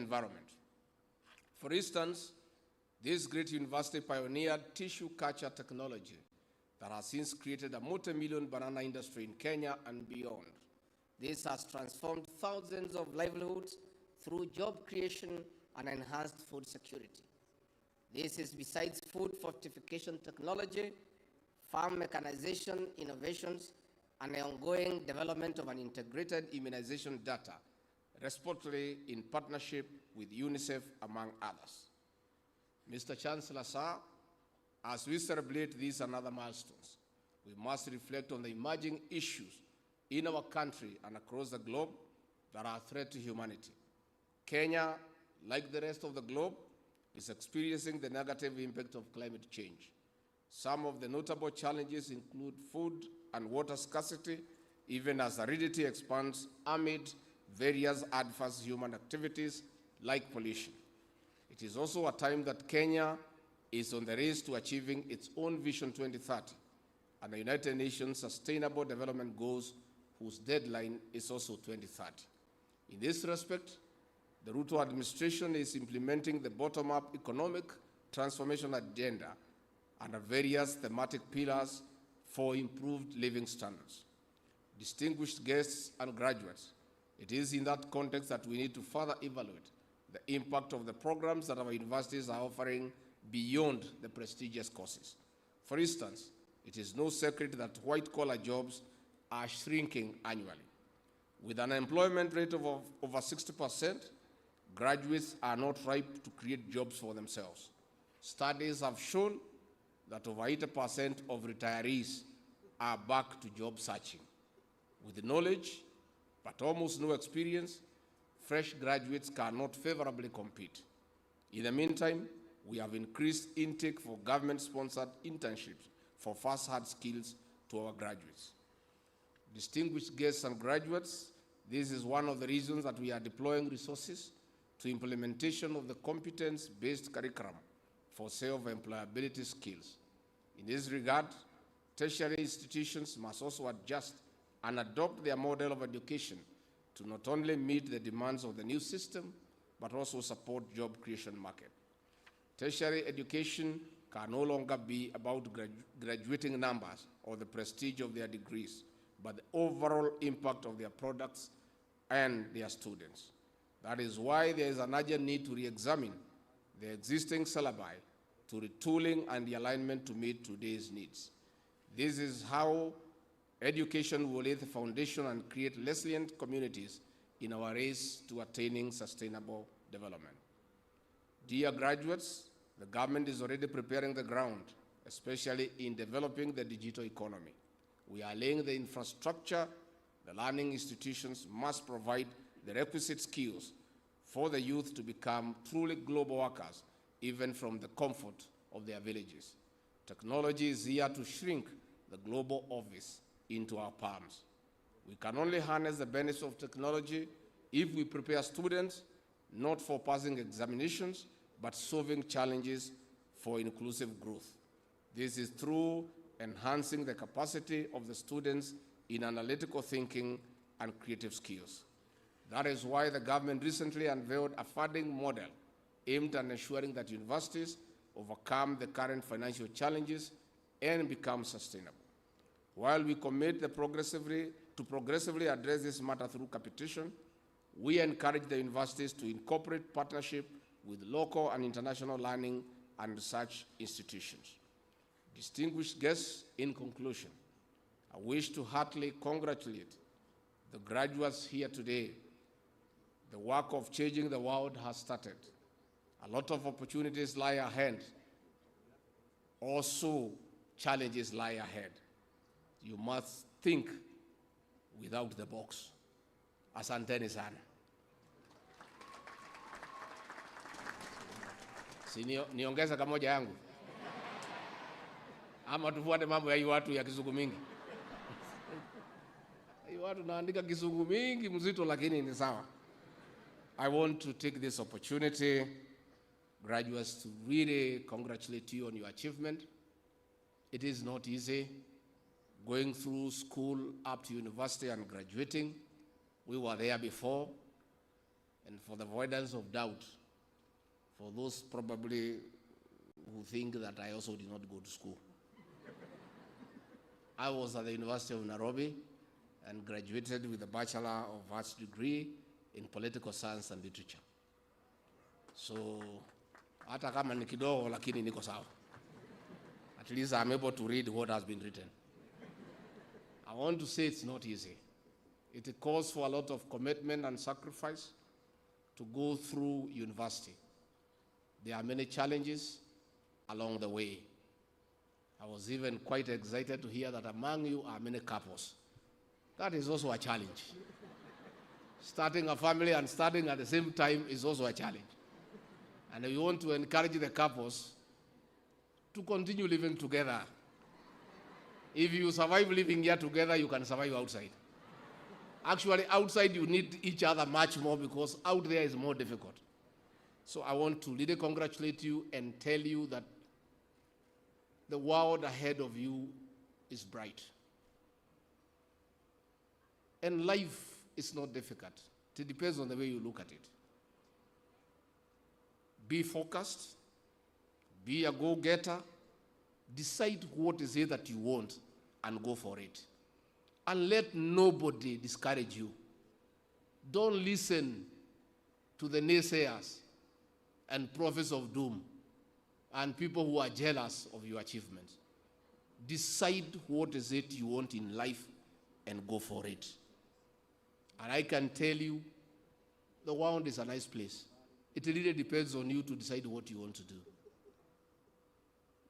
environment. For instance, this great university pioneered tissue culture technology that has since created a multi-million banana industry in Kenya and beyond. This has transformed thousands of livelihoods through job creation and enhanced food security. This is besides food fortification technology, farm mechanization innovations, and the ongoing development of an integrated immunization data, respectively in partnership with UNICEF, among others. Mr. Chancellor, sir, as we celebrate these and other milestones, we must reflect on the emerging issues in our country and across the globe that are a threat to humanity. Kenya, like the rest of the globe, is experiencing the negative impact of climate change. Some of the notable challenges include food and water scarcity, even as aridity expands amid various adverse human activities like pollution. It is also a time that Kenya is on the race to achieving its own Vision 2030 and the United Nations Sustainable Development Goals, whose deadline is also 2030. In this respect, the Ruto administration is implementing the bottom-up economic transformation agenda under various thematic pillars for improved living standards. Distinguished guests and graduates, it is in that context that we need to further evaluate the impact of the programs that our universities are offering beyond the prestigious courses. For instance, it is no secret that white-collar jobs are shrinking annually. With an unemployment rate of over 60%, graduates are not ripe to create jobs for themselves. Studies have shown that over 80% of retirees are back to job searching. With knowledge, but almost no experience, fresh graduates cannot favorably compete. In the meantime, we have increased intake for government-sponsored internships for first-hand skills to our graduates. Distinguished guests and graduates, this is one of the reasons that we are deploying resources to implementation of the competence-based curriculum for self-employability skills. In this regard, tertiary institutions must also adjust and adopt their model of education to not only meet the demands of the new system, but also support job creation market. Tertiary education can no longer be about graduating numbers or the prestige of their degrees, but the overall impact of their products and their students. That is why there is an urgent need to re-examine the existing syllabi to retooling and the alignment to meet today's needs. This is how education will lay the foundation and create resilient communities in our race to attaining sustainable development. Dear graduates, the government is already preparing the ground, especially in developing the digital economy. We are laying the infrastructure. The learning institutions must provide the requisite skills for the youth to become truly global workers, even from the comfort of their villages. Technology is here to shrink the global office into our palms. We can only harness the benefits of technology if we prepare students not for passing examinations, but solving challenges for inclusive growth. This is through enhancing the capacity of the students in analytical thinking and creative skills. That is why the government recently unveiled a funding model aimed at ensuring that universities overcome the current financial challenges and become sustainable. While we commit to progressively address this matter through competition, we encourage the universities to incorporate partnership with local and international learning and research institutions. Distinguished guests, in conclusion, I wish to heartily congratulate the graduates here today. The work of changing the world has started. A lot of opportunities lie ahead. Also, challenges lie ahead. You must think without the box. Asanteni sana. Si niongeza kamoja yangu? Ama tufuate mambo ya hii watu ya kizungu mingi? Hii watu naandika kizungu mingi mzito lakini ni sawa. I want to take this opportunity, graduates, to really congratulate you on your achievement. It is not easy going through school up to university and graduating. We were there before. And for the avoidance of doubt, for those probably who think that I also did not go to school, I was at the University of Nairobi and graduated with a Bachelor of Arts degree in Political Science and Literature. So, hata kama ni kidogo lakini niko sawa. At least I'm able to read what has been written. I want to say it's not easy. It calls for a lot of commitment and sacrifice to go through university. There are many challenges along the way. I was even quite excited to hear that among you are many couples. That is also a challenge. Starting a family and studying at the same time is also a challenge. And we want to encourage the couples to continue living together. If you survive living here together, you can survive outside. Actually, outside you need each other much more because out there is more difficult. So I want to really congratulate you and tell you that the world ahead of you is bright. And life is not difficult. It depends on the way you look at it. Be focused, be a go-getter, decide what is it that you want and go for it. And let nobody discourage you. Don't listen to the naysayers and prophets of doom and people who are jealous of your achievements. Decide what is it you want in life and go for it. And I can tell you, the world is a nice place. It really depends on you to decide what you want to do.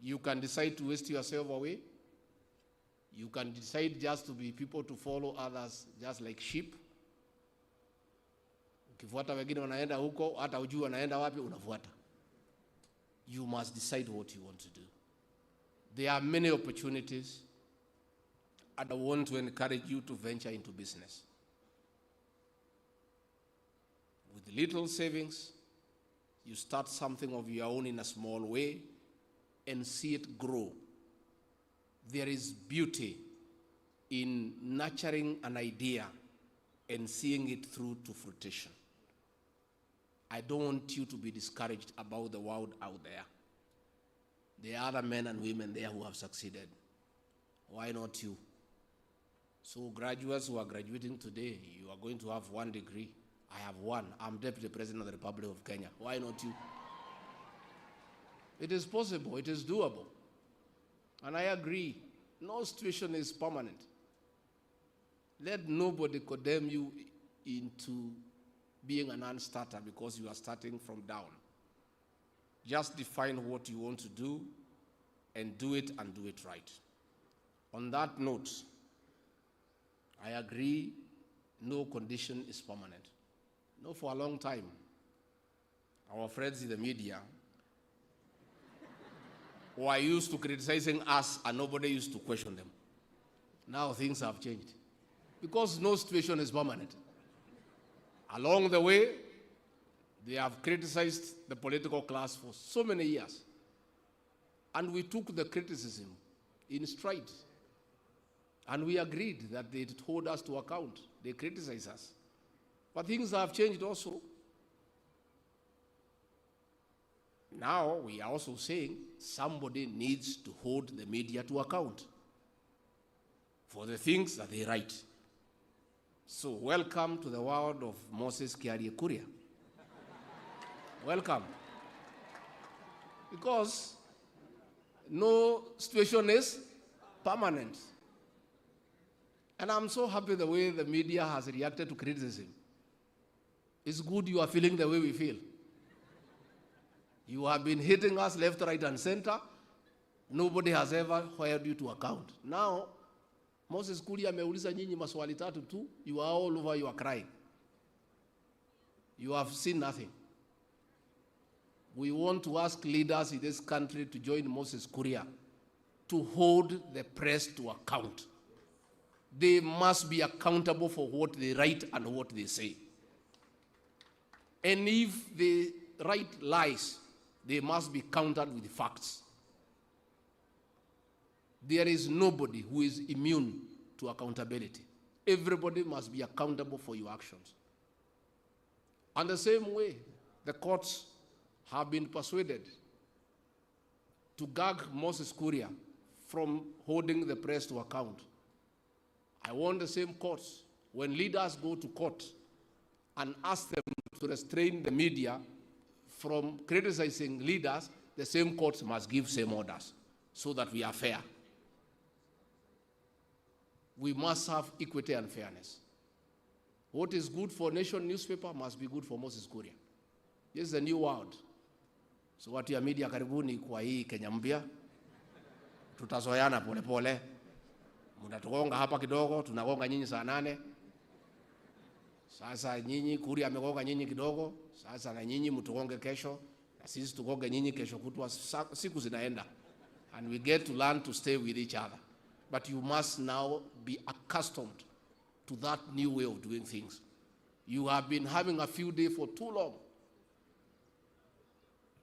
You can decide to waste yourself away. You can decide just to be people to follow others just like sheep. Ukifuata wengine wanaenda huko, hata hujui wanaenda wapi, unafuata. You must decide what you want to do. There are many opportunities, and I want to encourage you to venture into business. With little savings, you start something of your own in a small way and see it grow. There is beauty in nurturing an idea and seeing it through to fruition. I don't want you to be discouraged about the world out there. There are other men and women there who have succeeded. Why not you? So graduates who are graduating today, you are going to have one degree. I have one. I'm Deputy President of the Republic of Kenya. Why not you? It is possible. It is doable. And I agree. No situation is permanent. Let nobody condemn you into being a non-starter because you are starting from down. Just define what you want to do and do it right. On that note, I agree, no condition is permanent. No, for a long time, our friends in the media were used to criticizing us and nobody used to question them. Now things have changed because no situation is permanent. Along the way, they have criticized the political class for so many years. And we took the criticism in stride. And we agreed that they hold us to account. They criticize us. But things have changed also. Now we are also saying somebody needs to hold the media to account for the things that they write. So welcome to the world of Moses Kuria. Welcome. Because no situation is permanent. And I'm so happy the way the media has reacted to criticism. It's good you are feeling the way we feel. You have been hitting us left, right, and center. Nobody has ever held you to account. Now, Moses Kuria ameuliza nyinyi maswali tatu tu. You are all over, you are crying. You have seen nothing. We want to ask leaders in this country to join Moses Kuria to hold the press to account. They must be accountable for what they write and what they say. And if they write lies, they must be countered with facts. There is nobody who is immune to accountability. Everybody must be accountable for your actions. And the same way, the courts have been persuaded to gag Moses Kuria from holding the press to account. I want the same courts, when leaders go to court and ask them to restrain the media from criticizing leaders, the same courts must give same orders so that we are fair. We must have equity and fairness. What is good for Nation newspaper must be good for Moses Kuria. This is a new world. So watu ya media karibuni kwa hii Kenya mpya. Tutazoeana pole pole. Mnatugonga hapa kidogo, tunagonga nyinyi saa 8. Sasa nyinyi Kuria amegonga nyinyi kidogo, sasa na nyinyi mtugonge kesho, na sisi tugonge nyinyi kesho kutwa, siku zinaenda. And we get to learn to stay with each other. But you must now be accustomed to that new way of doing things. You have been having a few days for too long.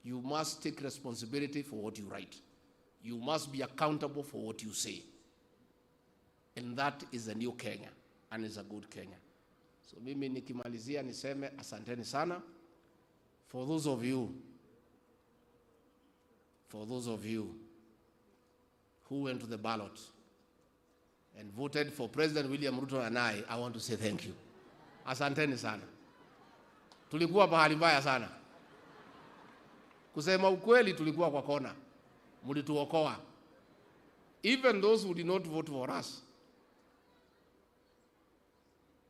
You must take responsibility for what you write. You must be accountable for what you say. And that is a new Kenya, and it's a good Kenya. So mimi nikimalizia niseme asanteni sana. For those of you who went to the ballot and voted for President William Ruto and I want to say thank you. Asanteni sana. Tulikuwa pahali mbaya sana. Kusema ukweli tulikuwa kwa kona. Mlituokoa. Even those who did not vote for us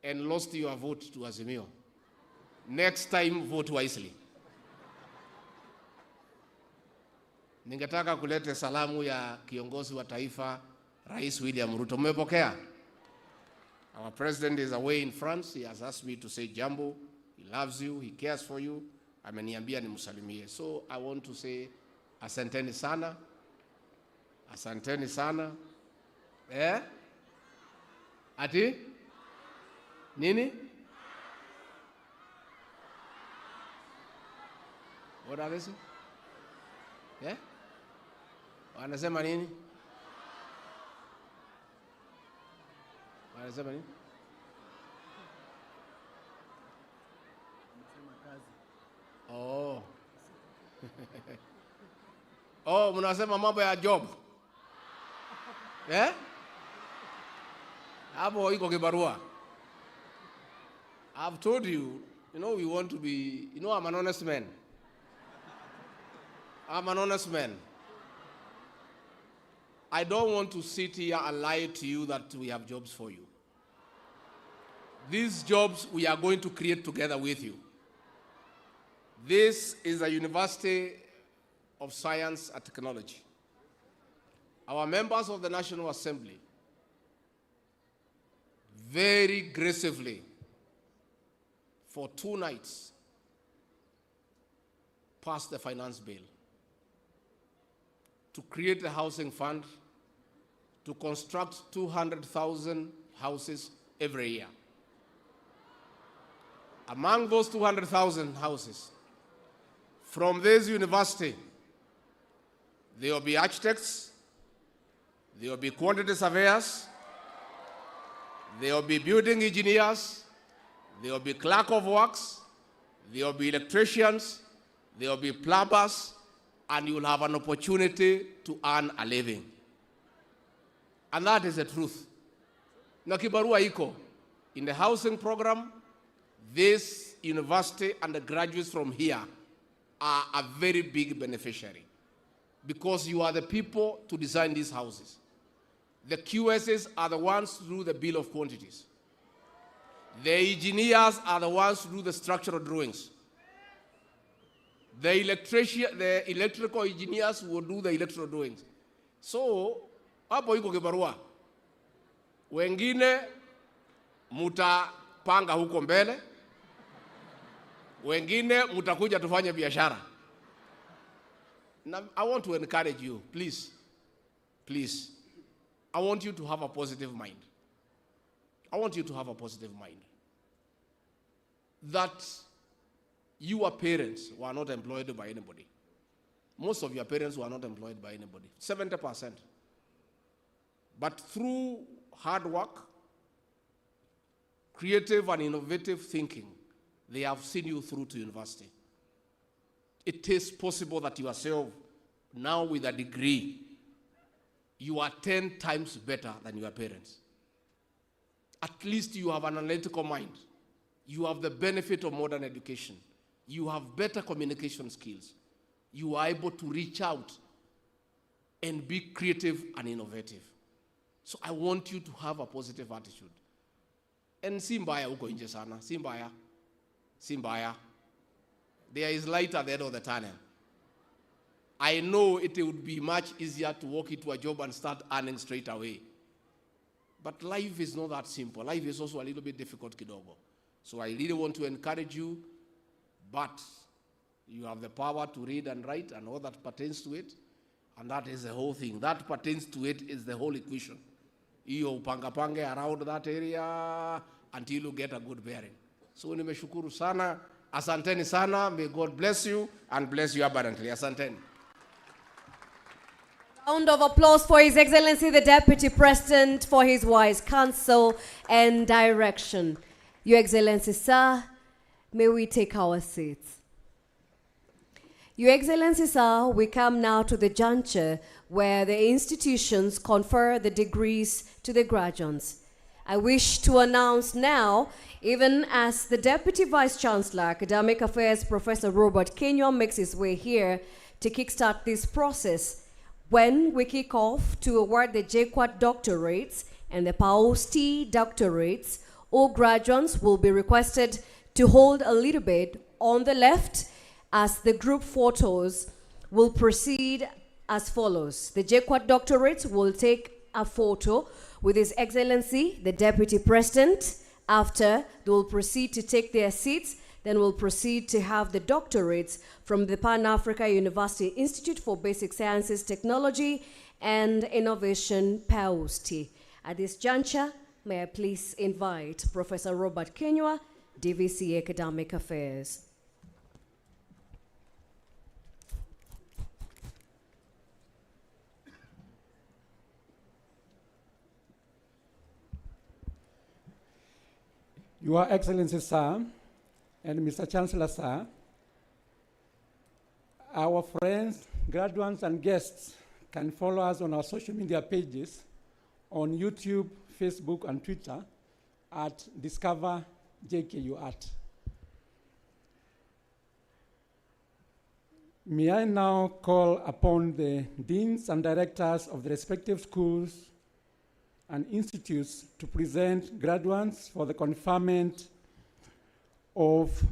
and lost your vote to Azimio, next time vote wisely. Ningetaka kulete salamu ya kiongozi wa taifa, Rais William Ruto. Mmepokea? Our president is away in France. He has asked me to say jambo. He loves you. He cares for you. Ameniambia nimsalimie. So I want to say asanteni sana. Asanteni sana. Ati? Nini? What are they saying? Yeah? Wanasema nini? Wanasema nini? Oh. Oh, mnasema mambo ya job. Eh? Hapo iko kibarua. I've told you, we want to be, I'm an honest man. I'm an honest man. I don't want to sit here and lie to you that we have jobs for you. These jobs we are going to create together with you. This is a University of Science and Technology. Our members of the National Assembly very aggressively for 2 nights passed the finance bill to create a housing fund to construct 200,000 houses every year. Among those 200,000 houses, from this university, there will be architects, there will be quantity surveyors, there will be building engineers, there will be clerk of works, there will be electricians, there will be plumbers, and you will have an opportunity to earn a living. And that is the truth. Na kibarua iko. In the housing program, this university and the graduates from here are a very big beneficiary, because you are the people to design these houses. The QSs are the ones to do the bill of quantities. The engineers are the ones to do the structural drawings. The electrical engineers will do the electrical drawings. So, hapo iko kibarua. Wengine mutapanga huko mbele. Wengine mutakuja tufanye biashara. Now, I want to encourage you, please. Please. I want you to have a positive mind. I want you to have a positive mind. That your parents were not employed by anybody. Most of your parents were not employed by anybody. 70%. But through hard work, creative and innovative thinking, they have seen you through to university. It is possible that yourself, now with a degree, you are 10 times better than your parents. At least you have an analytical mind. You have the benefit of modern education. You have better communication skills. You are able to reach out and be creative and innovative. So I want you to have a positive attitude. And si mbaya uko nje sana, si mbaya. Si mbaya. There is light at the end of the tunnel. I know it would be much easier to walk into a job and start earning straight away. But life is not that simple. Life is also a little bit difficult kidogo. So I really want to encourage you, but you have the power to read and write and all that pertains to it. And that is the whole thing. That pertains to it is the whole equation. You pange around that area until you get a good bearing. So nimeshukuru sana. Asanteni sana. May God bless you and bless you abundantly. Asanteni. Round of applause for His Excellency the Deputy President for his wise counsel and direction. Your Excellency, sir, may we take our seats. Your Excellency, sir, we come now to the juncture where the institutions confer the degrees to the graduates. I wish to announce now, even as the Deputy Vice Chancellor, Academic Affairs, Professor Robert Kenyan makes his way here to kickstart this process, when we kick off to award the JKUAT doctorates and the PhD doctorates, all graduates will be requested to hold a little bit on the left as the group photos will proceed as follows. The JKUAT doctorates will take a photo with His Excellency, the Deputy President. After, they will proceed to take their seats. Then we'll proceed to have the doctorates from the Pan-Africa University Institute for Basic Sciences, Technology, and Innovation, PhD. At this juncture, may I please invite Professor Robert Kenyan, DVC Academic Affairs. Your Excellency, sir, and Mr. Chancellor, sir, our friends, graduates, and guests can follow us on our social media pages on YouTube, Facebook, and Twitter at Discover JKUAT. May I now call upon the deans and directors of the respective schools and institutes to present graduates for the conferment of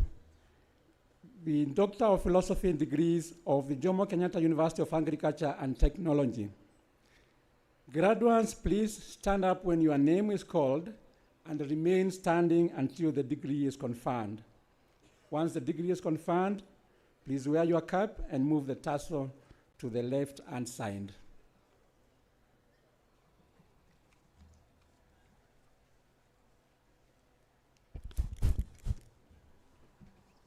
the Doctor of Philosophy degrees of the Jomo Kenyatta University of Agriculture and Technology. Graduates, please stand up when your name is called and remain standing until the degree is conferred. Once the degree is conferred, please wear your cap and move the tassel to the left hand side.